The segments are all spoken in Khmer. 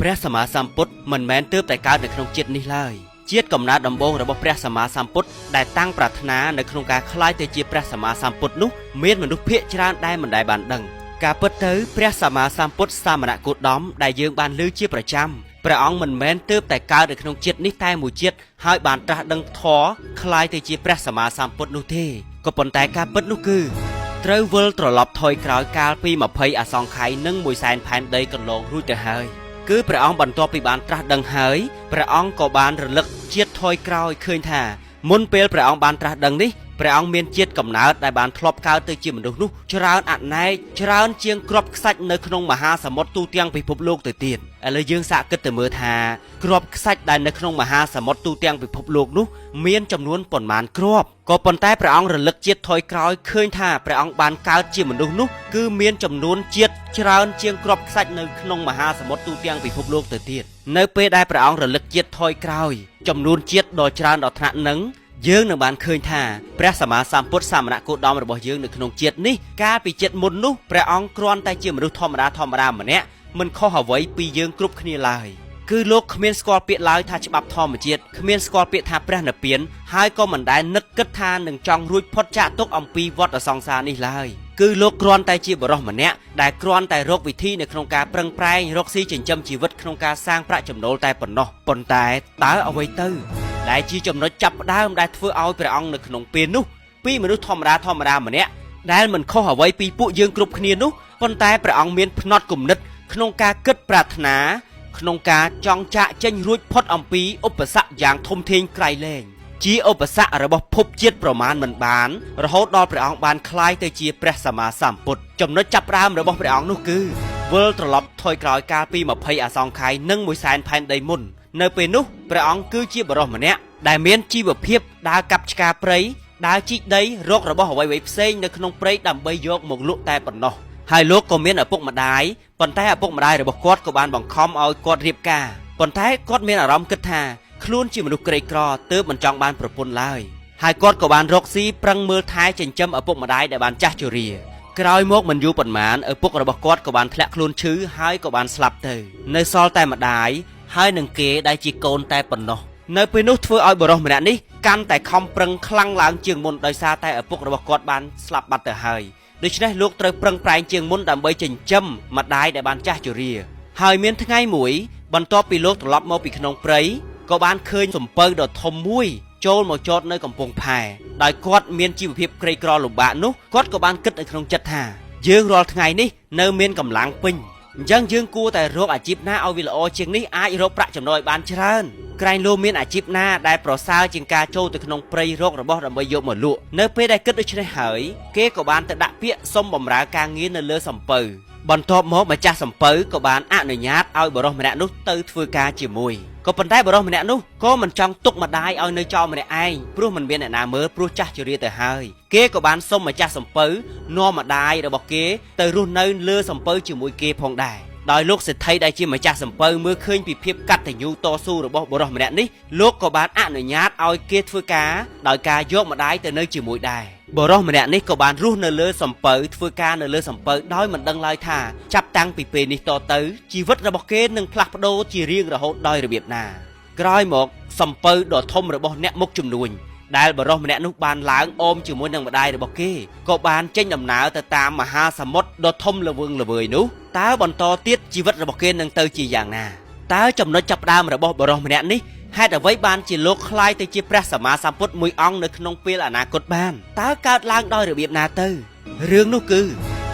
ព្រះសម្មាសម្ពុទ្ធមិនមែនទើបតែកើតនៅក្នុងជាតិនេះឡើយជាតិកំណើតដំបូងរបស់ព្រះសម្មាសម្ពុទ្ធដែលតាំងប្រាថ្នានៅក្នុងការក្លាយទៅជាព្រះសម្មាសម្ពុទ្ធនោះមានមនុស្សភាគច្រើនដែលមិនដែលបានដឹងការពិតទៅព្រះសម្មាសម្ពុទ្ធសាមណគោតមដែលយើងបានឮជាប្រចាំព្រះអង្គមិនមែនទើបតែកើតនៅក្នុងជាតិនេះតែមួយជាតិហើយបានត្រាស់ដឹងធម៌ក្លាយទៅជាព្រះសម្មាសម្ពុទ្ធនោះទេក៏ប៉ុន្តែការពិតនោះគឺត្រូវវិលត្រឡប់ថយក្រោយកាលពី20អសង្ខ័យនិង100,000ផែនដីកន្លងរួចទៅហើយគឺព្រះអង្គបន្ទាប់ពីបានត្រាស់ដឹងហើយព្រះអង្គក៏បានរលឹកជាតិថយក្រោយឃើញថាមុនពេលព្រះអង្គបានត្រាស់ដឹងនេះព្រះអង្គមានជាតិកំណើតដែលបានធ្លាប់កើតទៅជាមនុស្សនោះច្រើនអនេកច្រើនជាងគ្រាប់ខ្សាច់នៅក្នុងមហាសមុទ្រទូទាំងពិភពលោកទៅទៀតឥឡូវយើងសាកគិតទៅមើលថាគ្រាប់ខ្សាច់ដែលនៅក្នុងមហាសមុទ្រទូទាំងពិភពលោកនោះមានចំនួនប៉ុន្មានគ្រាប់ក៏ប៉ុន្តែព្រះអង្គរលឹកជាតិថយក្រោយឃើញថាព្រះអង្គបានកើតជាមនុស្សនោះគឺមានចំនួនជាតិច្រើនជាងគ្រាប់ខ្សាច់នៅក្នុងមហាសមុទ្រទូទាំងពិភពលោកទៅទៀតនៅពេលដែលព្រះអង្គរលឹកជាតិថយក្រោយចំនួនជាតិដ៏ច្រើនដល់ថ្នាក់នឹងយើងនឹងបានឃើញថាព្រះសម្មាសម្ពុទ្ធសាមណគោតមរបស់យើងនៅក្នុងជាតិនេះកាលពីជាតិមុននោះព្រះអង្គគ្រាន់តែជាមនុស្សធម្មតាម្នាក់មិនខុសអ្វីពីយើងគ្រប់គ្នាឡើយគឺលោកគ្មានស្គាល់ពាក្យឡើយថាច្បាប់ធម្មជាតិគ្មានស្គាល់ពាក្យថាព្រះនិព្វានហើយក៏មិនដែលនឹកគិតថានឹងចង់រួចផុតចាកទុក្ខអំពីវដ្តសង្សារនេះឡើយគឺលោកគ្រាន់តែជាបរិសម្នាក់ដែលគ្រាន់តែរកវិធីនៅក្នុងការប្រឹងប្រែងរកស៊ីចិញ្ចឹមជីវិតក្នុងការសាងប្រាក់ចំណូលតែប៉ុណ្ណោះប៉ុន្តែតើអ្វីទៅដែលជាចំណុចចាប់ផ្ដើមដែលធ្វើឲ្យព្រះអង្គនៅក្នុងពេលនោះពីមនុស្សធម្មតាម្នាក់ដែលមិនខុសអ្វីពីពួកយើងគ្រប់គ្នានោះប៉ុន្តែព្រះអង្គមានផ្នត់គំនិតក្នុងការគិតប្រាថ្នាក្នុងការចង់ចាកចេញរួចផុតអំពីឧបសគ្គយ៉ាងធំធេងក្រៃលែងជាឧបសគ្គរបស់ភពជាតិប្រមាណមិនបានរហូតដល់ព្រះអង្គបានក្លាយទៅជាព្រះសម្មាសម្ពុទ្ធចំណុចចាប់ផ្ដើមរបស់ព្រះអង្គនោះគឺវិលត្រឡប់ថយក្រោយកាលពី20អសង្ខ័យនិង100,000ផែនដីមុននៅពេលនោះព្រះអង្គគឺជាបរិសម្នាក់ដែលមានជីវភាពដើរកាប់ឆ្ការព្រៃដើរជីកដីរករបស់អ្វីៗផ្សេងនៅក្នុងព្រៃដើម្បីយកមកលក់តែប៉ុណ្ណោះហើយលោកក៏មានឪពុកម្ដាយប៉ុន្តែឪពុកម្ដាយរបស់គាត់ក៏បានបង្ខំឲ្យគាត់រៀបការប៉ុន្តែគាត់មានអារម្មណ៍គិតថាខ្លួនជាមនុស្សក្រីក្រទើបមិនចង់បានប្រពន្ធឡើយហើយគាត់ក៏បានរកស៊ីប្រឹងមើលថែចិញ្ចឹមឪពុកម្ដាយដែលបានចាស់ជរាក្រោយមកមិនយូរប៉ុន្មានឪពុករបស់គាត់ក៏បានធ្លាក់ខ្លួនឈឺហើយក៏បានស្លាប់ទៅនៅសល់តែម្ដាយហើយនឹងគេដែលជាកូនតែប៉ុណ្ណោះនៅពេលនោះធ្វើឲ្យបរិសម្នាក់នេះកាន់តែខំប្រឹងខ្លាំងឡើងជាងមុនដោយសារតែឪពុករបស់គាត់បានស្លាប់បាត់ទៅហើយដូច្នេះលោកត្រូវប្រឹងប្រែងជាងមុនដើម្បីចិញ្ចឹមម្ដាយដែលបានចាស់ជរាហើយមានថ្ងៃមួយបន្ទាប់ពីលោកត្រឡប់មកពីក្នុងព្រៃក៏បានឃើញសំពៅដ៏ធំមួយចូលមកចតនៅកំពង់ផែដោយគាត់មានជីវភាពក្រីក្រលំបាកនោះគាត់ក៏បានគិតនៅក្នុងចិត្តថាយើងរាល់ថ្ងៃនេះនៅមានកម្លាំងពេញអញ្ចឹងយើងគួរតែរកអាជីពណាឲ្យវាល្អជាងនេះអាចរកប្រាក់ចំណូលឲ្យបានច្រើនក្រែងលោមានអាជីពណាដែលប្រសើរជាងការចូលទៅក្នុងព្រៃរករបស់ដើម្បីយកមកលក់នៅពេលដែលគិតដូច្នេះហើយគេក៏បានទៅដាក់ពាក្យសុំបម្រើការងារនៅលើសំពៅបន្ទាប់មកម្ចាស់សំពៅក៏បានអនុញ្ញាតឲ្យបរិសម្នាក់នោះទៅធ្វើការជាមួយក៏ប៉ុន្តែបរិសម្នាក់នោះក៏មិនចង់ទុកម្ដាយឲ្យនៅចោលម្នាក់ឯងព្រោះមិនមានអ្នកណាមើលព្រោះចាស់ជរាទៅហើយគេក៏បានសុំម្ចាស់សំពៅនាំម្ដាយរបស់គេទៅរស់នៅលើសំពៅជាមួយគេផងដែរដោយលោកសេដ្ឋីដែលជាម្ចាស់សំពៅមើលឃើញពីភាពកតញ្ញូតស៊ូរបស់បុរសម្នាក់នេះលោកក៏បានអនុញ្ញាតឲ្យគេធ្វើការដោយការយកម្ដាយទៅនៅជាមួយដែរបុរសម្នាក់នេះក៏បានរស់នៅលើសំពៅធ្វើការនៅលើសំពៅដោយមិនដឹងឡើយថាចាប់តាំងពីពេលនេះតទៅជីវិតរបស់គេនឹងផ្លាស់ប្ដូរជារៀងរហូតដោយរបៀបណាក្រោយមកសំពៅដ៏ធំរបស់អ្នកមុខជំនួញដែលបរិសម្នាក់នោះបានឡើងអមជាមួយនឹងម្ដាយរបស់គេក៏បានចេញដំណើរទៅតាមមហាសមុទ្រដ៏ធំល្វឹងល្វើយនោះតើបន្តទៀតជីវិតរបស់គេនឹងទៅជាយ៉ាងណាតើចំណុចចាប់ផ្ដើមរបស់បរិសម្នាក់នេះហេតុអ្វីបានជាលោកក្លាយទៅជាព្រះសម្មាសម្ពុទ្ធមួយអង្គនៅក្នុងពេលអនាគតបានតើកើតឡើងដោយរបៀបណាទៅរឿងនោះគឺ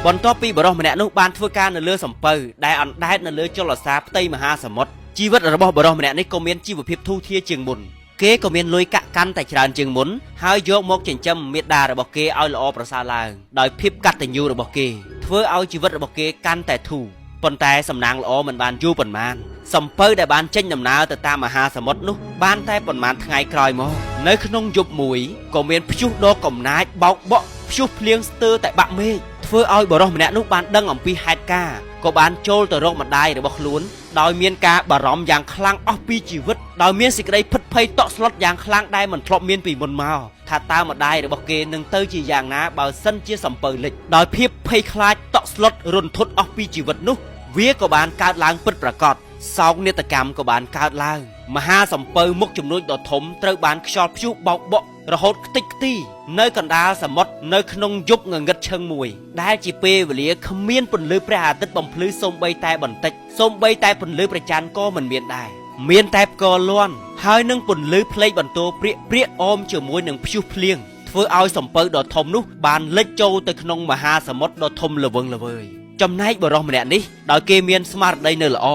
បន្ទាប់ពីបរិសម្នាក់នោះបានធ្វើការនៅលើសំពៅដែលអណ្ដែតនៅលើចលសារផ្ទៃមហាសមុទ្រជីវិតរបស់បរិសម្នាក់នេះក៏មានជីវភាពធូរធារជាងមុនគេក៏មានលុយកាក់កាន់តែច្រើនជាងមុនហើយយកមកចិញ្ចឹមមាតារបស់គេឲ្យល្អប្រសើរឡើងដោយភាពកតញ្ញូរបស់គេធ្វើឲ្យជីវិតរបស់គេកាន់តែធូរប៉ុន្តែសំណាងល្អមិនបានយូរប៉ុន្មានសំពៅដែលបានចេញដំណើរទៅតាមមហាសមុទ្រនោះបានតែប៉ុន្មានថ្ងៃក្រោយមកនៅក្នុងយប់មួយក៏មានព្យុះដ៏កំណាចបោកបក់ព្យុះភ្លៀងស្ទើរតែបាក់មេឃធ្វើឲ្យបរិសម្នាក់នោះបានដឹងអំពីហេតុការណ៍ក៏បានចូលទៅរកម្ដាយរបស់ខ្លួនដោយមានការបារម្ភយ៉ាងខ្លាំងអស់ពីជីវិតដោយមានសេចក្តីភិតភ័យតក់ស្លុតយ៉ាងខ្លាំងដែលមិនធ្លាប់មានពីមុនមកថាតើម្ដាយរបស់គេនឹងទៅជាយ៉ាងណាបើសិនជាសំពៅលិចដោយភាពភ័យខ្លាចតក់ស្លុតរន្ធត់អស់ពីជីវិតនោះវាក៏បានកើតឡើងពិតប្រាកដ សោកនាដកម្មក៏បានកើតឡើងមហាសំពៅមុខជំនួយដ៏ធំត្រូវបានខ្យល់ព្យុះបោកបក់រហូតខ្ទេចខ្ទីនៅកណ្ដាលសមុទ្រនៅក្នុងយប់ងងឹតឈឹងមួយដែលជាពេលវេលាគ្មានពន្លឺព្រះអាទិត្យបំភ្លឺសូម្បីតែបន្តិចសូម្បីតែពន្លឺព្រះច័ន្ទក៏មិនមានដែរមានតែផ្គរលាន់ហើយនឹងពន្លឺភ្លេចបន្ទោព្រាកអមជាមួយនឹងព្យុះភ្លៀងធ្វើឲ្យសំពៅដ៏ធំនោះបានលិចចូលទៅក្នុងមហាសមុទ្រដ៏ធំល្វឹងល្វើយចំណែកបុរសម្នាក់នេះដោយគេមានស្មារតីនៅល្អ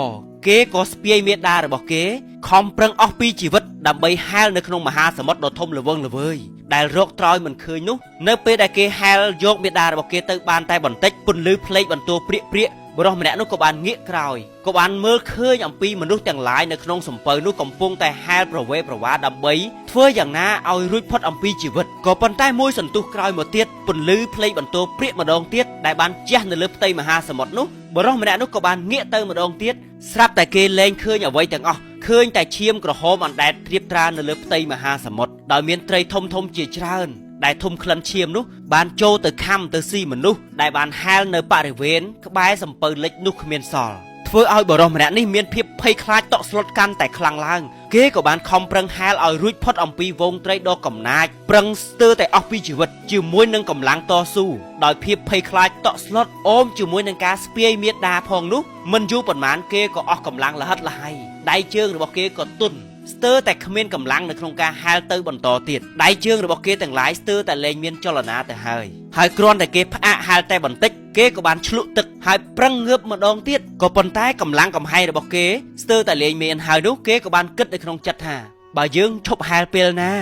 គេក៏ស្ពាយមេដារបស់គេខំប្រឹងអស់ពីជីវិតដើម្បីហែលនៅក្នុងមហាសមុទ្រដ៏ធំល្វឹងល្វើយដែលរកត្រោយមិនឃើញនោះនៅពេលដែលគេហែលយកមេដារបស់គេទៅបានតែបន្តិចពន្លឺភ្លេចបន្ទោព្រាកបុរសម្នាក់នោះក៏បានងាកក្រោយក៏បានមើលឃើញអំពីមនុស្សទាំងឡាយនៅក្នុងសំពៅនោះកំពុងតែហែលប្រវេប្រវាដើម្បីធ្វើយ៉ាងណាឲ្យរួចផុតអំពីជីវិតក៏ប៉ុន្តែមួយសន្ទុះក្រោយមកទៀតពន្លឺភ្លេចបន្ទោព្រាកម្ដងទៀតដែលបានជះនៅលើផ្ទៃមហាសមុទ្រនោះបុរសម្នាក់នោះក៏បានងាកទៅម្ដងទៀតស្រាប់តែគេលែងឃើញអ្វីទាំងអស់ឃើញតែឈាមក្រហមអណ្ដែតត្រៀបត្រានៅលើផ្ទៃមហាសមុទ្រដោយមានត្រីធំជាច្រើនដែលធំក្លិនឈាមនោះបានចូលទៅខំទៅស៊ីមនុស្សដែលបានហែលនៅបរិវេណក្បែរសំពៅលិចនោះគ្មានសល់ធ្វើឲ្យបុរសម្នាក់នេះមានភាពភ័យខ្លាចតក់ស្លុតកាន់តែខ្លាំងឡើងគេក៏បានខំប្រឹងហែលឲ្យរួចផុតអំពីវងត្រីដ៏កំណាចប្រឹងស្ទើរតែអស់ពីជីវិតជាមួយនឹងកម្លាំងតស៊ូដោយភាពភ័យខ្លាចតក់ស្លុតអូមជាមួយនឹងការស្ពាយមេដាផងនោះមិនយូរប៉ុន្មានគេក៏អស់កម្លាំងលហិតលហៃដៃជើងរបស់គេក៏ទន់ស្ទើរតែគ្មានកម្លាំងនៅក្នុងការហែលទៅបន្តទៀតដៃជើងរបស់គេទាំងឡាយស្ទើរតែលែងមានចលនាទៅហើយគ្រាន់តែគេផ្អាកហែលតែបន្តិចគេក៏បានឆ្លក់ទឹកហើយប្រឹងងើបម្ដងទៀតក៏ប៉ុន្តែកម្លាំងកំហែងរបស់គេស្ទើរតែលែងមានហើយនោះគេក៏បានគិតនៅក្នុងចិត្តថាបើយើងឈប់ហែលពេលណា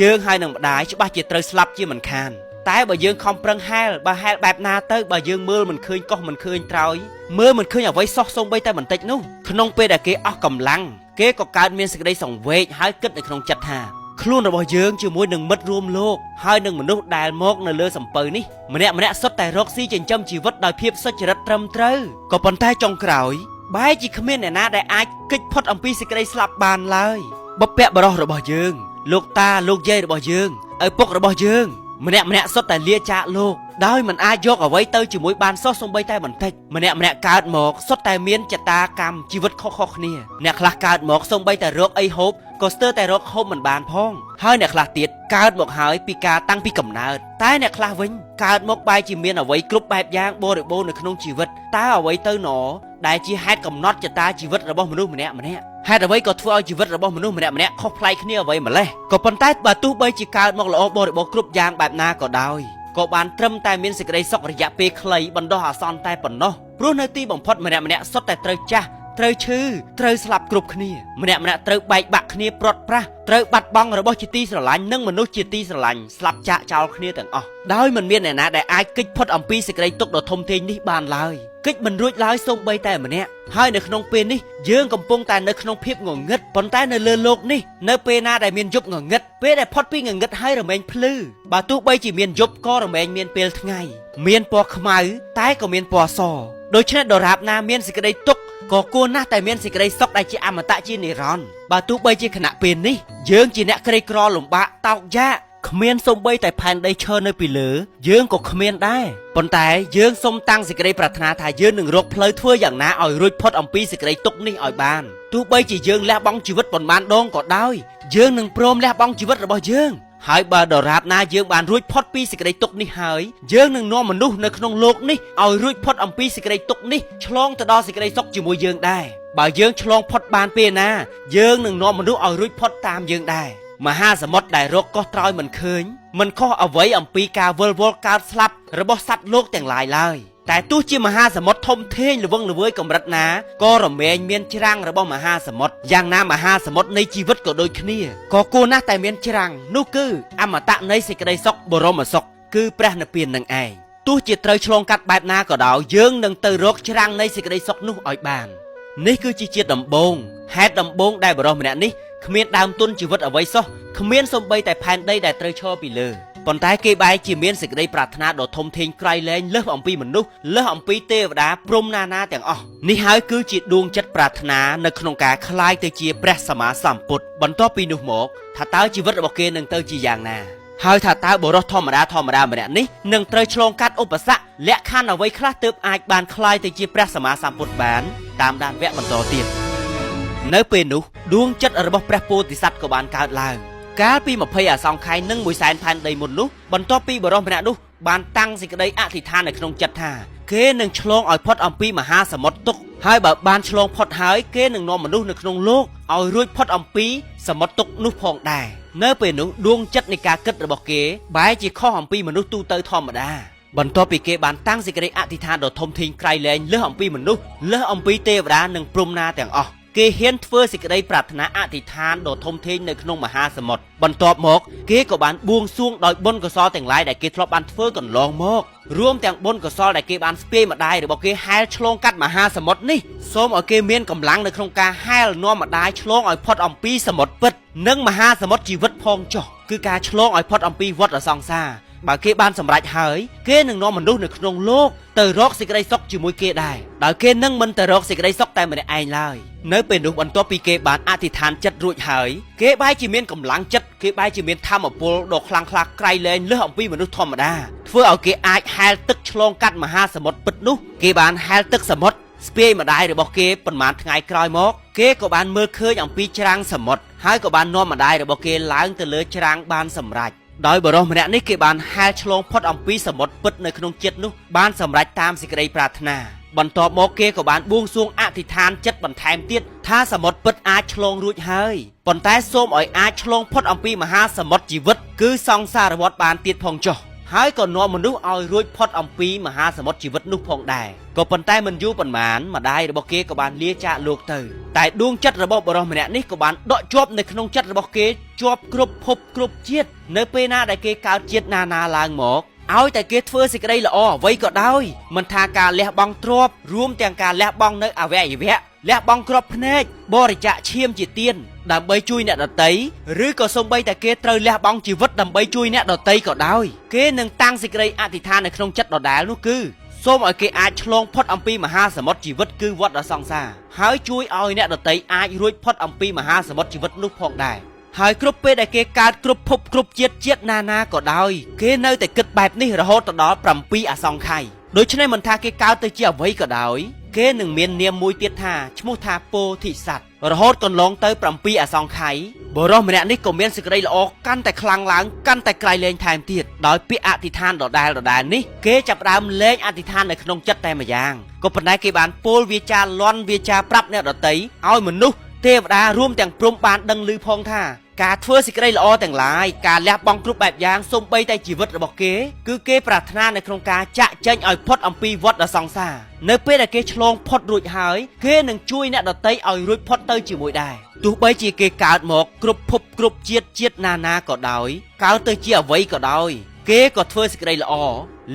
យើងហើយនឹងម្ដាយច្បាស់ជាត្រូវស្លាប់ជាមិនខានតែបើយើងខំប្រឹងហែលបើហែលបែបណាទៅបើយើងមើលមិនឃើញកោះមិនឃើញត្រើយមើលមិនឃើញអ្វីសោះសូម្បីតែបន្តិចនោះក្នុងពេលដែលគេអស់កម្លាំងគេក៏កើតមានសេចក្តីសង្វេគហើយគិតនៅក្នុងចិត្តថាខ្លួនរបស់យើងជាមួយនឹងមិត្តរួមលោកហើយនឹងមនុស្សដែលមកនៅលើសំពៅនេះម្នាក់សុទ្ធតែរកស៊ីចិញ្ចឹមជីវិតដោយភាពសុចរិតត្រឹមត្រូវក៏ប៉ុន្តែចុងក្រោយបែរជាគ្មានអ្នកណាដែលអាចគេចផុតអំពីសេចក្តីស្លាប់បានឡើយបុព្វបុរសរបស់យើងលោកតាលោកយាយរបស់យើងឪពុករបស់យើងម្នាក់សុទ្ធតែលាចាកលោកដោយមិនអាចយកអ្វីទៅជាមួយបានសោះសូម្បីតែបន្តិចម្នាក់កើតមកសុទ្ធតែមានចតាកម្មជីវិតខុសៗគ្នាអ្នកខ្លះកើតមកសូម្បីតែរកអីហូបក៏ស្ទើរតែរកហូបមិនបានផងហើយអ្នកខ្លះទៀតកើតមកហើយពីការតាំងពីកំណើតតែអ្នកខ្លះវិញកើតមកបែរជាមានអ្វីគ្រប់បែបយ៉ាងបរិបូរណ៍នៅក្នុងជីវិតតើអ្វីទៅណដែលជាហេតុកំណត់ចតាជីវិតរបស់មនុស្សម្នាក់ហេតុអ្វីក៏ធ្វើឲ្យជីវិតរបស់មនុស្សម្នាក់ខុសប្លែកគ្នាអ្វីម្លេះក៏ប៉ុន្តែបើទោះបីជាកើតមកល្អបរិបូរណ៍គ្រប់យ៉ាងបែបណាក៏ដោយក៏បានត្រឹមតែមានសេចក្តីសុខរយៈពេលខ្លីបណ្ដោះអាសន្នតែប៉ុណ្ណោះព្រោះនៅទីបំផុតម្នាក់សុទ្ធតែត្រូវចាស់ត្រូវឈឺត្រូវស្លាប់គ្រប់គ្នាម្នាក់ត្រូវបែកបាក់គ្នាព្រាត់ប្រាសត្រូវបាត់បង់របស់ជាទីស្រឡាញ់និងមនុស្សជាទីស្រឡាញ់ស្លាប់ចាកចោលគ្នាទាំងអស់ដោយមិនមានអ្នកណាដែលអាចគេចផុតអំពីសេចក្តីទុក្ខដ៏ធំធេងនេះបានឡើយគេចមិនរួចឡើយសូម្បីតែម្នាក់ហើយនៅក្នុងពេលនេះយើងកំពុងតែនៅក្នុងភាពងងឹតប៉ុន្តែនៅលើโลกនេះនៅពេលណាដែលមានយប់ងងឹតពេលដែលផុតពីងងឹតហើយរមែងភ្លឺបើទោះបីជាមានយប់ក៏រមែងមានពេលថ្ងៃមានពណ៌ខ្មៅតែក៏មានពណ៌សដូច្នេះដរាបណាមានសេចក្តីទុក្ខក៏គួរណាស់តែមានសេចក្តីសុខដែលជាអមតៈជានិរន្តរ៍បើទោះបីជាខណៈពេលនេះយើងជាអ្នកក្រីក្រលំបាកតោកយ៉ាកគ្មានសូម្បីតែផែនដីឈរនៅពីលើយើងក៏គ្មានដែរប៉ុន្តែយើងសូមតាំងសេចក្តីប្រាថ្នាថាយើងនឹងរកផ្លូវធ្វើយ៉ាងណាឲ្យរួចផុតអំពីសេចក្តីទុក្ខនេះឲ្យបានទោះបីជាយើងលះបង់ជីវិតប៉ុន្មានដងក៏ដោយយើងនឹងព្រមលះបង់ជីវិតរបស់យើងហើយបើដរាបណាយើងបានរួចផុតពីសេចក្តីទុក្ខនេះហើយយើងនឹងនាំមនុស្សនៅក្នុងโลกនេះឲ្យរួចផុតអំពីសេចក្តីទុក្ខនេះឆ្លងទៅដល់សេចក្តីសុខជាមួយយើងដែរបើយើងឆ្លងផុតបានពេលណាយើងនឹងនាំមនុស្សឲ្យរួចផុតតាមយើងដែរមហាសមុទ្រដែលរកកោះត្រោយមិនឃើញមិនខុសអ្វីអំពីការវិលវល់កើតស្លាប់របស់សត្វលោកទាំងឡាយឡើយតែទោះជាមហាសមុទ្រធំធេងល្វឹងល្វើយកម្រិតណាក៏រមែងមានច្រាំងរបស់មហាសមុទ្រយ៉ាងណាមហាសមុទ្រនៃជីវិតក៏ដូចគ្នាក៏គួរណាស់តែមានច្រាំងនោះគឺអមតៈនៃសេចក្តីសុខបរមសុខគឺព្រះនិព្វាននឹងឯងទោះជាត្រូវឆ្លងកាត់បែបណាក៏ដោយយើងនឹងទៅរកច្រាំងនៃសេចក្តីសុខនោះឲ្យបាននេះគឺជាជាតិដំបូងហេតុដំបូងដែលបរិសម្នាក់នេះគ្មានដើមទុនជីវិតអ្វីសោះគ្មានសូម្បីតែផែនដីដែលត្រូវឈរពីលើប៉ុន្តែគេបែរជាមានសេចក្តីប្រាថ្នាដ៏ធំធេងក្រៃលែងលើសអំពីមនុស្សលើសអំពីទេវតាព្រំណាទាំងអស់នេះហើយគឺជាដួងចិត្តប្រាថ្នានៅក្នុងការក្លាយទៅជាព្រះសម្មាសម្ពុទ្ធបន្ទាប់ពីនោះមកថាតើជីវិតរបស់គេនឹងទៅជាយ៉ាងណាហើយថាតើបុរសធម្មតាម្នាក់នេះនឹងត្រូវឆ្លងកាត់ឧបសគ្គលក្ខខណ្ឌអ្វីខ្លះទើបអាចបានក្លាយទៅជាព្រះសម្មាសម្ពុទ្ធបានតាមដានវគ្គបន្តទៀត នៅពេលនោះដួងចិត្តរបស់ព្រះពោធិសត្វក៏បានកើតឡើងកាលពី20អសង្ខ័យនិង100,000ផែនដីមុននោះបន្ទាប់ពីបរិសម្នាក់នោះបានតាំងសេចក្តីអធិដ្ឋាននៅក្នុងចិត្តថាគេនឹងឆ្លងឲ្យផុតអំពីមហាសមុទ្រទុក្ខហើយបើបានឆ្លងផុតហើយគេនឹងនាំមនុស្សនៅក្នុងលោកឲ្យរួចផុតអំពីសមុទ្រទុក្ខនោះផងដែរនៅពេលនោះដួងចិត្តនៃការគិតរបស់គេបែរជាខុសអំពីមនុស្សទូទៅធម្មតាបន្ទាប់ពីគេបានតាំងសេចក្តីអធិដ្ឋានដ៏ធំធេងក្រៃលែងលើសអំពីមនុស្សលើសអំពីទេវតានិងព្រហ្មណាទាំងអស់គេហ៊ានធ្វើសេចក្តីប្រាថ្នាអធិដ្ឋានដ៏ធំធេងនៅក្នុងមហាសមុទ្របន្ទាប់មកគេក៏បានបួងសួងដោយបុណ្យកុសលទាំងឡាយដែលគេធ្លាប់បានធ្វើកន្លងមករួមទាំងបុណ្យកុសលដែលគេបានស្ពាយម្ដាយរបស់គេហែលឆ្លងកាត់មហាសមុទ្រនេះសូមឲ្យគេមានកម្លាំងនៅក្នុងការហែលនាំម្ដាយឆ្លងឲ្យផុតអំពីសមុទ្រពិតនិងមហាសមុទ្រជីវិតផងចុះគឺការឆ្លងឲ្យផុតអំពីវដ្តសង្សារបើគេបានសម្រេចហើយគេនឹងនាំមនុស្សនៅក្នុងលោកទៅរកសេចក្តីសុខជាមួយគេដែរដោយគេនឹងមិនទៅរកសេចក្តីសុខតែម្នាក់ឯងឡើយនៅពេលនោះបន្ទាប់ពីគេបានអធិដ្ឋានចិត្តរួចហើយគេបែរជាមានកម្លាំងចិត្តគេបែរជាមានធម៌ពលដ៏ខ្លាំងក្លាក្រៃលែងលើសអំពីមនុស្សធម្មតាធ្វើឲ្យគេអាចហែលទឹកឆ្លងកាត់មហាសមុទ្រពិតនោះគេបានហែលទឹកសមុទ្រស្ពាយម្ដាយរបស់គេប៉ុន្មានថ្ងៃក្រោយមកគេក៏បានមើលឃើញអំពីច្រាំងសមុទ្រហើយក៏បាននាំម្ដាយរបស់គេឡើងទៅលើច្រាំងបានសម្រេចដោយបរិសម្នាក់នេះគេបានហែលឆ្លងផុតអំពីសមុទ្រពិតនៅក្នុងចិត្តនោះបានសម្រេចតាមសេចក្តីប្រាថ្នាបន្ទាប់មកគេក៏បានបួងសួងអធិដ្ឋានចិត្តបន្ថែមទៀតថាសមុទ្រពិតអាចឆ្លងរួចហើយប៉ុន្តែសូមឲ្យអាចឆ្លងផុតអំពីមហាសមុទ្រជីវិតគឺសង្សារវដ្តបានទៀតផងចុះហើយក៏នាំមនុស្សឲ្យរួចផុតអំពីមហាសមុទ្រជីវិតនោះផងដែរក៏ប៉ុន្តែមិនយូរប៉ុន្មានម្ដាយរបស់គេក៏បានលាចាកលោកទៅតែដួងចិត្តរបស់បរិសម្នាក់នេះក៏បានដកជាប់នៅក្នុងចិត្តរបស់គេជាប់គ្រប់ភពគ្រប់ជាតិនៅពេលណាដែលគេកើតជាតិណាឡើងមកឲ្យតែគេធ្វើសេចក្តីល្អអ្វីក៏ដោយមិនថាការលះបង់ទ្រព្យរួមទាំងការលះបង់នៅអវយវៈលះបង់គ្រាប់ភ្នែកបរិច្ចាគឈាមជាទានដើម្បីជួយអ្នកដទៃឬក៏សូម្បីតែគេត្រូវលះបង់ជីវិតដើម្បីជួយអ្នកដទៃក៏ដោយគេនឹងតាំងសេចក្តីអធិដ្ឋាននៅក្នុងចិត្តដដែលនោះគឺសូមឲ្យគេអាចឆ្លងផុតអំពីមហាសមុទ្រជីវិតគឺវដ្តសង្សារហើយជួយឲ្យអ្នកដទៃអាចរួចផុតអំពីមហាសមុទ្រជីវិតនោះផងដែរហើយគ្រប់ពេលដែលគេកើតគ្រប់ភពគ្រប់ជាតិណាក៏ដោយគេនៅតែគិតបែបនេះរហូតដល់7អសង្ខ័យដូច្នេះមិនថាគេកើតទៅជាអ្វីក៏ដោយគេនឹងមាននាមមួយទៀតថាឈ្មោះថាពោធិសត្វរហូតកន្លងទៅ7អសង្ខ័យបរិសម្នាក់នេះក៏មានសេចក្តីល្អកាន់តែខ្លាំងឡើងកាន់តែក្រៃលែងថែមទៀតដោយពាក្យអធិដ្ឋានដដែលនេះគេចាប់ផ្ដើមលែងអធិដ្ឋាននៅក្នុងចិត្តតែម្យ៉ាងក៏ប៉ុន្តែគេបានពោលវាចាលន់វាចាប្រាប់អ្នកដទៃឲ្យមនុស្សទេវតារួមទាំងព្រំបានដឹងឮផងថាការធ្វើសេចក្តីល្អទាំងឡាយការលះបង់គ្រប់បែបយ៉ាងសូម្បីតែជីវិតរបស់គេគឺគេប្រាថ្នានៅក្នុងការចាក់ចែងឲ្យផុតអំពីវដ្តសង្សារនៅពេលដែលគេឆ្លងផុតរួចហើយគេនឹងជួយអ្នកដទៃឲ្យរួចផុតទៅជាមួយដែរទោះបីជាគេកើតមកគ្រប់ភពគ្រប់ជាតិណាក៏ដោយកើតទៅជាអ្វីក៏ដោយគេក៏ធ្វើសេចក្តីល្អ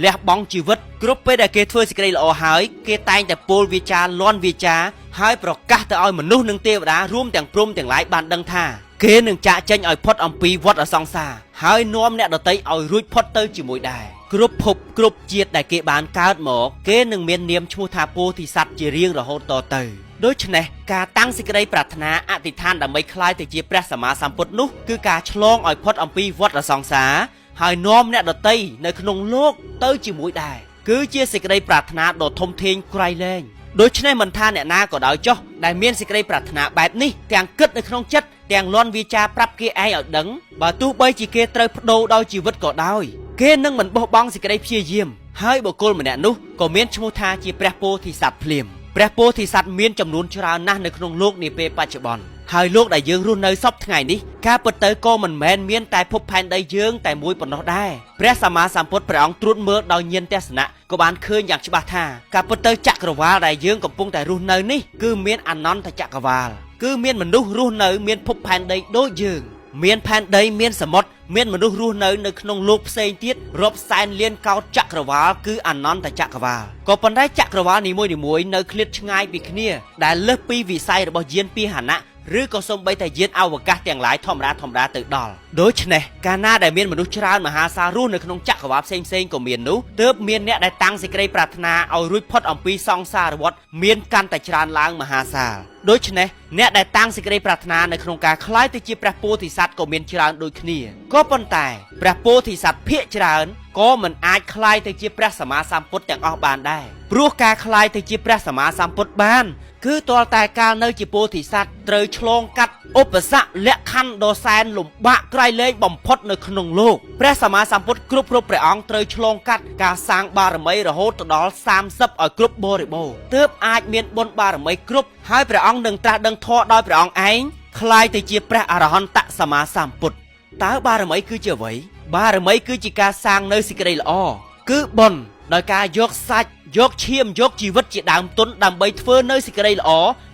លះបង់ជីវិតគ្រប់ពេលដែលគេធ្វើសេចក្តីល្អហើយគេតែងតែពោលវាចាលន់វាចាហើយប្រកាសទៅឲ្យមនុស្សនិងទេវតារួមទាំងព្រំទាំងឡាយបានដឹងថាគេនឹងចាក់ចេញឲ្យផុតអំពីវដ្តសង្សារហើយនាំអ្នកដទៃឲ្យរួចផុតទៅជាមួយដែរគ្រប់ភពគ្រប់ជាតិដែលគេបានកើតមកគេនឹងមាននាមឈ្មោះថាពោធិសត្វជារៀងរហូតតទៅដូច្នេះការតាំងសេចក្តីប្រាថ្នាអធិដ្ឋានដើម្បីក្លាយទៅជាព្រះសម្មាសម្ពុទ្ធនោះគឺការឆ្លងឲ្យផុតអំពីវដ្តសង្សារហើយនាំអ្នកដទៃនៅក្នុងលោកទៅជាមួយដែរគឺជាសេចក្តីប្រាថ្នាដ៏ធំធេងក្រៃលែងដូច្នេះមិនថាអ្នកណាក៏ដោយចុះដែលមានសេចក្តីប្រាថ្នាបែបនេះទាំងគិតនៅក្នុងចិត្តទាំងលន់វាចាប្រាប់គេឯងឲ្យដឹងបើទោះបីជាគេត្រូវបដូរដោយជីវិតក៏ដោយគេនឹងមិនបោះបង់សេចក្តីព្យាយាមហើយបុគ្គលម្នាក់នោះក៏មានឈ្មោះថាជាព្រះពោធិសត្វភ្លាមព្រះពោធិសត្វមានចំនួនច្រើនណាស់នៅក្នុងលោកនាពេលបច្ចុប្បន្នហើយលោកដែលយើងរស់នៅសពថ្ងៃនេះការពិតទៅក៏មិនមែនមានតែភពផែនដីយើងតែមួយប៉ុណ្ណោះដែរព្រះសម្មាសម្ពុទ្ធព្រះអង្គត្រួតមើលដោយញាណទស្សនៈក៏បានឃើញយ៉ាងច្បាស់ថាការពិតទៅចក្រវាលដែលយើងកំពុងតែរស់នៅនេះគឺមានអនន្តចក្រវាលគឺមានមនុស្សរស់នៅមានភពផែនដីដូចយើងមានផែនដីមានសមុទ្រមានមនុស្សរស់នៅក្នុងលោកផ្សេងទៀតរាប់សែនលានកោដចក្រវាលគឺអនន្តចក្រវាលក៏ប៉ុន្តែចក្រវាលនីមួយៗនៅឃ្លាតឆ្ងាយពីគ្នាដែលលើសពីវិស័យរបស់យានពាហនៈឬក៏សូម្បីតែយានអវកាសទាំងឡាយធម្មតាទៅដល់ โดยเฉพาะการน่าได้เมียนมนุษย์ชราญมหาสารุในขนมจักรวาลเซ็งก็เมียนนู้เติบเมียนเนี่ยได้ตั้งสิกรีปรารถนาเอารุ่ยพดอมปีซองสารวัตรเมียนกันแต่ชราญล้างมหาศาลโดยเฉพาะเนี่ยได้ตั้งสิกรีปรารถนาในโครงการคล้ายติจิพระโพธิสัตว์ก็เมียนชราญโดยขณีก็ปนแต่พระโพธิสัตว์เพียชราญก็มันอาจคล้ายติจิพระสมมาสัมพุทธอย่างออกบานได้ปลุกการคล้ายติจิพระสมมาสัมพุทธบานคือตัวแต่การในจิโพธิสัตว์เตยชลงกัดอุปสรรคและขั้นโดแซนหลุมบะไกลเล่บ่มพดในขนมโลกพระสมมาสัมพุทธกรุบรูปพระองค์เตยชลงกัดการสร้างบารมีระโหตดอล30กรุบบริโภคเติบอาจเมียนบนบารมีกรุบให้พระองค์ดึงตราดึงทอโดยพระองค์เองคล้ายติจิพระอรหันตสมมาสัมพุทธตาบารมีคือจะไว้บารมีคือจิการสร้างในสิกรีละอคือบนโดยการยกสัจยกเชี่ยมยกชีวิตจิตดำต้นดำใบเฟื่อในสิกรีละอ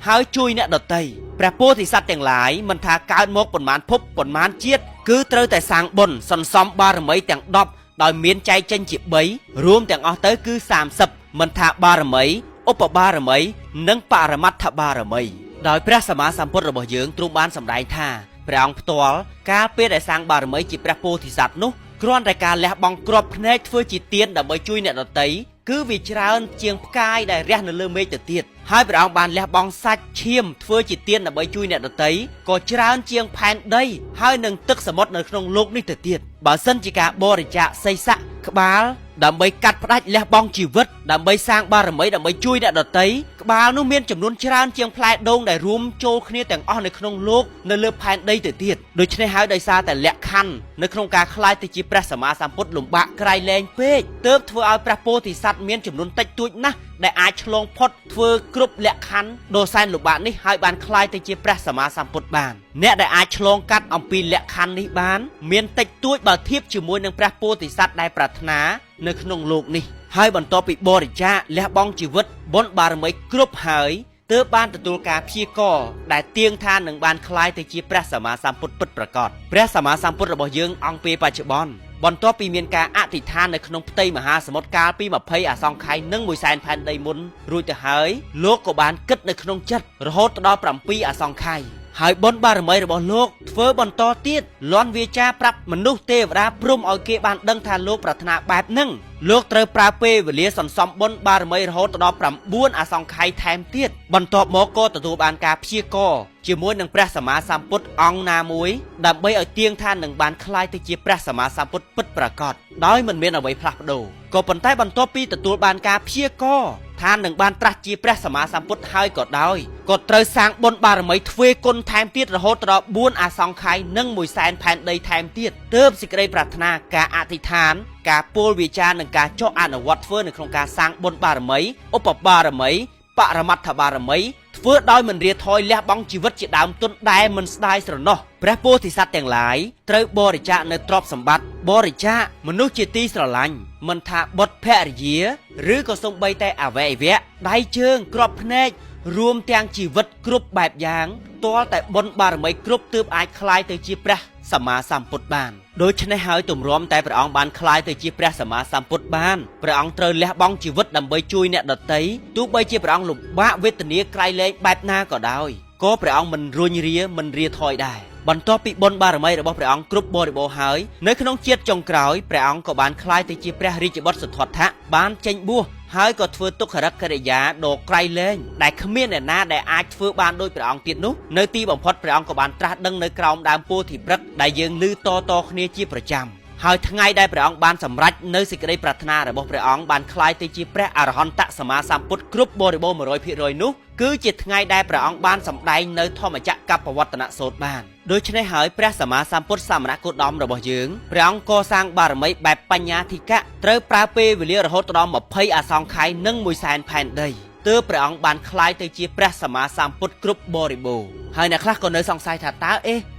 หายจุยเนี่ยดดไตพระโพธิสัตว์แต่งหลายมันทาการมกปนมานพบปนมานเจียดคือเตยแต่สร้างบนสันซ้อมบารมีแต่งดอบโดยเมียนใจเจนจิบใบรวมแต่งออกเตยคือ30มันทาบารมีอุปบารมีนังปารมัตถบารมีโดยพระสมมาสัมพุทธระบบยืงตรุบ้านสำได้ท่าพระองค์ตัวการเปิดได้สร้างบารมีจิพระโพธิสัตว์นุกรอนรายการและบังกรอบในเฟื่อจิตเตียนดับใบจุยเนี่ยดดไตคือวิจารณ์เจียงกายได้เรียนในเรื่องเมตติดให้พระองค์บานและบองซัดเชี่ยมเฟื่อจิตเตียนดับใบจุยเนี่ยดดไตก็จารณ์เจียงแผ่นได้ให้หนึ่งตึกสมดในขนมโลกนี่ติดบ่สันจิกาบริจาไซสะขบาลดับใบกัดพระราชและบองชีวิตดับใบสร้างบารมีดับใบจุยเนี่ยดดไตขบาลนุ่มเมียนจำนวนจารณ์เจียงพลายดงได้รวมโจคเนียแต่งอ้อในขนมโลกในเลือแผ่นได้ติดโดยใช้หายได้ซาแต่แหลกคันในโครงการคลายติจิพระสมมาสัมพุทธหลุมบะไกลแรงเป๊กเติบเถื่อเอาพระโพธิสัตว์เมียนจำนวนติดตุยนะได้อาชลงพดเถื่อกรุบแหลกคันโดยไซน์หลุมบะนี่หายบานคลายติจิพระสมมาสัมพุทธบานเนี่ยได้อาชลงกัดอมปีแหลกคันนี้บานเมียนติดตุยบ่เทียบจมวยหนึ่งพระโพธิสัตว์ได้ปรารถนาในขนมโลกนี่ให้บรรทอปิบริจาและบองชีวิตบนบารมีกรุบหายเติบบ้านตะตูกาพี่ก่อได้เตียงทานหนึ่งบานคลายติจิพระสมมาสัมพุทธปิดประกอบพระสมมาสัมพุทธระบบยึงองปีปัจจุบันบนตัวปีเมียนกาอธิษฐานในขนมเตยมหาสมุทรกาปีมาเพยอาซองไข่นึ่งมวยแสนพันไดมุนรู้จะหายโลกกบาลกึดในขนมจัดระหดตดอปรำปีอาซองไข่หายบนบารมีระบบโลกเฟื่อบนต่อตีดล้อนเวจาปรับมนุษย์เทวดาพรุ่มเอาเกบานดังทานโลกปรารถนาแบบนึ่งโลกเตยปราเปเวลีสันซอมบนบารมีระหดตดอปรำบ้วนอาซองไข่แถมตีดบนต่อโมโกตตูบานกาพี่ก่อจีมวยหนึ่งพระสมมาสัมพุทธองนามวยดับใบเอาเตียงทานหนึ่งบานคลายติจิพระสมมาสัมพุทธปิดประกอบโดยมันเมียนเอาไว้พลักดูก็ปนใต้บนตัวปีตตูบานกาพี่ก่อทานหนึ่งบานตรัสจีพระสมมาสัมพุทธให้ก็ได้ก็เตยสร้างบนบารมีทเวกลแถมตีดระหดตดอบ้วนอาซองไข่นึ่งมวยแสนแผ่นใดแถมตีดเติมสิกรีปรารถนากาอธิษฐานกาปูลวิจารหนึ่งกาเจาะอนุวัตเฟื่อในโครงการสร้างบนบารมีอุปบารมีปรมัตถบารมีเฟื่อโดยมันเรียทอยและบังชีวิตจิตดำต้นได้มันได้สระเนาะพระโพธิสัตว์แต่งหลายเตยบริจาในทรัพย์สมบัติบริจามนุษย์จิตตีสระลังมันทาบทแพร่เยียหรือก็ทรงใบแต่อวัยวะได้เชิงกรอบแนกรวมแตงชีวิตกรุบแบบอย่างตัวแต่บนบารมีกรุบตืบอายคลายเตยจีพระสมมาสัมพุทธบานโดยชนะหายตุ่มรวมแต่พระองค์บานคลายเตยจีพระสมมาสัมพุทธบานพระองค์เตยและบ้องชีวิตดำใบจุยเนี่ยดไตตู้ใบจีพระองค์หลุมบะเวทเนียไกลเลยแบบหน้าก็ได้ก็พระองค์มันรุนเรียมันเรียถอยได้บรรทอปิบนบารมีระบบพระองค์กรุบบริโภคหายในขนมเจียดจงกล่าวพระองค์ก็บานคลายเตยจีพระริจบดสุดทอดทะบานเจงบัวหายก็เฟื่อตุกขรักกระยาโดไกลเล่นได้ขมิ้นเนี่ยนะได้อาจเฟื่อบานโดยพระองค์ติดนุในตีบ่มพดพระองค์ก็บานตรัสดังในกราวดามปูที่พระได้ยืงลือโตเขเนียจีประจำหายทั้งไงได้พระองค์บานสำรัจในสิกได้ปรารถนาระบบพระองค์บานคลายติจิพระอรหันตสมมาสัมพุทธกรุบบริโภค100%นุคือจิตทั้งไงได้พระองค์บานสำได้ในธรรมจักรกับปวัตนโสดบานโดยชนะหายพระสมมาสัมพุทธสามณกุฎอมระบบยืงพระองค์ก่อสร้างบารมีแบบปัญญาธิกะเตยปราเปวิเลียระหดตอมมาเพยอาซองไข่นึ่งมวยแสนแผ่นได้เตอพระองค์บานคลายเตจีพระสมมาสัมพุทธกรุบบริโภคให้นักคลาก็เนยสองสายถาตา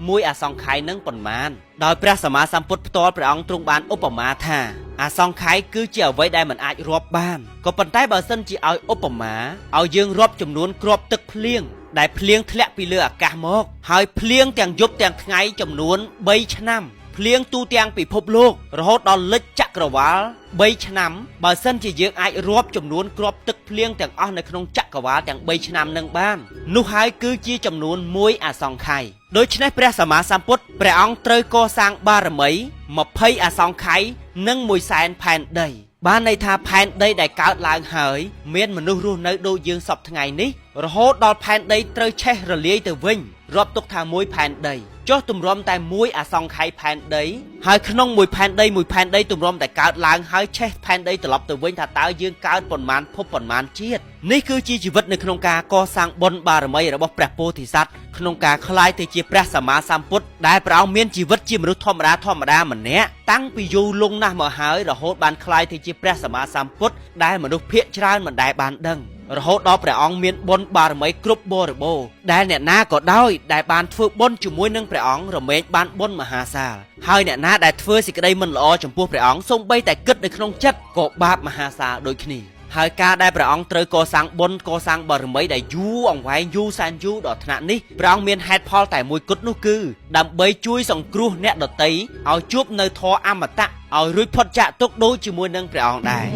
มวยอาซองไข่นึ่งปนมานโดยพระสมมาสัมพุทธตอพระองค์ตรงบานอุปมาท่าอาซองไข่คือเจียวไว้ได้มันอาจรวบบ้านก็ปนใต้บ่อเส้นจีเอาอุปมาเอายืงรบจำนวนกรอบตึกเพลียงได้เพลียงทะเลปีเลืออากาศมกหายเพลียงแต่งยุบแต่งไงจำนวนใบชะนำ ភ្លៀងទូទាំងពិភពលោករហូតដល់លិចចក្រវាល3ឆ្នាំបើសិនជាយើងអាចរាប់ចំនួនគ្រាប់ទឹកភ្លៀងទាំងអស់នៅក្នុងចក្រវាលទាំង3ឆ្នាំនឹងបាននោះហើយគឺជាចំនួន1អសង្ខ័យដូច្នេះព្រះសម្មាសម្ពុទ្ធព្រះអង្គត្រូវកសាងបារមី20អសង្ខ័យនិង100,000ផែនដីបានន័យថាផែនដីដែលកើតឡើងហើយមានមនុស្សរស់នៅដូចយើងសពថ្ងៃនេះរហូតដល់ផែនដីត្រូវឆេះរលាយទៅវិញរាប់ទុកថាមួយផែនដីចុះទម្រាំតែមួយអសង្ខ័យផែនដីហើយក្នុងមួយផែនដីទម្រាំតែកើតឡើងហើយឆេះផែនដីត្រឡប់ទៅវិញថាតើយើងកើតប៉ុន្មានភពប៉ុន្មានជាតិនេះគឺជាជីវិតនៅក្នុងការកសាងបុណ្យបារមីរបស់ព្រះពោធិសត្វក្នុងការក្លាយទៅជាព្រះសម្មាសម្ពុទ្ធដែលព្រះអង្គមានជីវិតជាមនុស្សធម្មតាម្នាក់តាំងពីយូរលង់ណាស់មកហើយរហូតបានក្លាយទៅជាព្រះសម្មាសម្ពុទ្ធដែលមនុស្សភាគច្រើនមិនដែលបានដឹងរហូតដល់ព្រះអង្គមានបុណ្យបារមីគ្រប់បរិបូរណ៍ដែលអ្នកណាក៏ដោយដែលបានធ្វើបុណ្យជាមួយនឹងព្រះអង្គរមែងបានបុណ្យមហាសាលហើយអ្នកណាដែលធ្វើសេចក្តីមិនល្អចំពោះព្រះអង្គសូម្បីតែគិតនៅក្នុងចិត្តក៏បាបមហាសាលដូចគ្នាហើយការដែលព្រះអង្គត្រូវកសាងបុណ្យកសាងបារមីដែលយូរអង្វែងយូរសែនយូរដល់ថ្នាក់នេះព្រះអង្គមានហេតុផលតែមួយគត់នោះគឺដើម្បីជួយសង្គ្រោះអ្នកដទៃឲ្យជួបនៅធម៌អមតៈឲ្យរួចផុតចាកទុក្ខដូចជាមួយនឹងព្រះអង្គដែរ